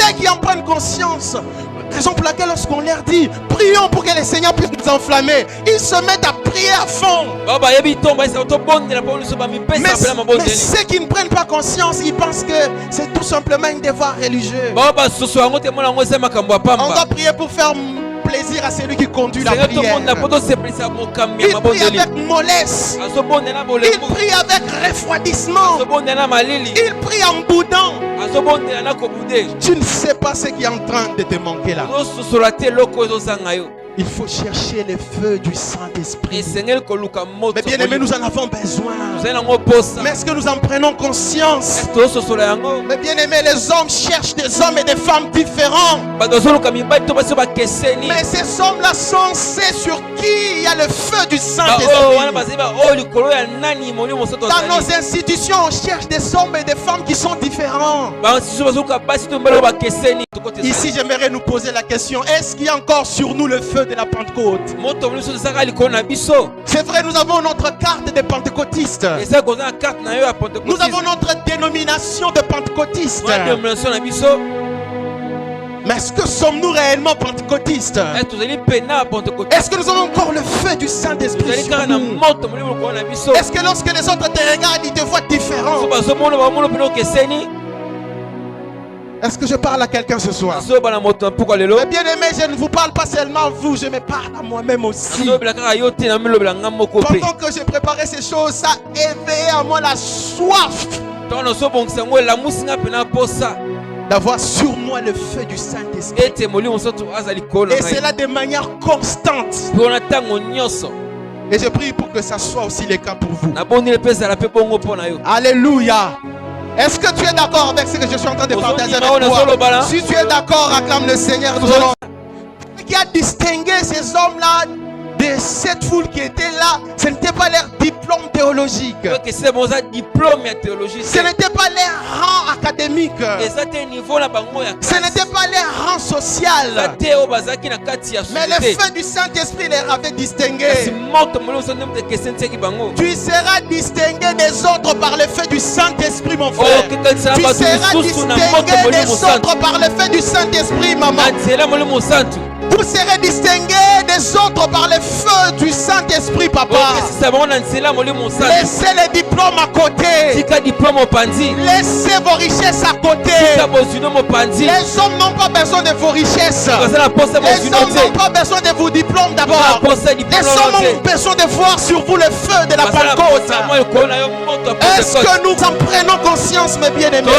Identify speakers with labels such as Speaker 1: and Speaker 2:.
Speaker 1: ceux qui en prennent conscience, raison pour laquelle lorsqu'on leur dit prions pour que le Seigneur puisse nous enflammer, ils se mettent à prier à fond. Mais ceux qui ne prennent pas conscience, ils pensent que c'est tout simplement un devoir religieux. On doit prier pour faire plaisir à celui qui conduit la prière. Il prie avec mollesse. Il prie avec refroidissement. Il prie en boudant. Tu ne sais pas ce qui est en train de te manquer là. Il faut chercher le feu du Saint-Esprit. Mais bien aimés, nous en avons besoin. Mais est-ce que nous en prenons conscience? Mais bien aimés, les hommes cherchent des hommes et des femmes différents. Mais ces hommes-là sont ceux sur qui il y a le feu du Saint-Esprit. Dans nos institutions, on cherche des hommes et des femmes qui sont différents. Ici, j'aimerais nous poser la question, est-ce qu'il y a encore sur nous le feu de la Pentecôte? C'est vrai, nous avons notre carte de pentecôtiste. Nous avons notre dénomination de pentecôtiste. Mais est-ce que sommes-nous réellement pentecôtistes? Est-ce que nous avons encore le feu du Saint-Esprit sur nous? Est-ce que lorsque les autres te regardent, ils te voient différent? Est-ce que je parle à quelqu'un ce soir? Mais bien aimé, je ne vous parle pas seulement à vous, je me parle à moi-même aussi. Pendant que j'ai préparé ces choses, ça a éveillé à moi la soif d'avoir sur moi le feu du Saint-Esprit. Et c'est là de manière constante. Et je prie pour que ça soit aussi le cas pour vous. Alléluia. Est-ce que tu es d'accord avec ce que je suis en train de partager avec toi? Si tu es d'accord, acclame le Seigneur. Nous allons... Qui a distingué ces hommes-là de cette foule qui était là, ce n'était pas leur diplôme théologique. Ce n'était pas leur rang académique. Ce n'était pas leur rang social. Mais le feu du Saint-Esprit les avait distingués. Tu seras distingué des autres par le feu du Saint-Esprit, mon frère. Tu seras distingué des autres par le feu du Saint-Esprit, maman. Vous serez distingués des autres par le feu du Saint-Esprit, papa. Laissez les diplômes à côté. Laissez vos richesses à côté. Les hommes n'ont pas besoin de vos richesses. Les hommes n'ont pas besoin de vos diplômes d'abord. Les hommes ont besoin de voir sur vous le feu de la Pentecôte. Est-ce que nous en prenons conscience, mes bien-aimés?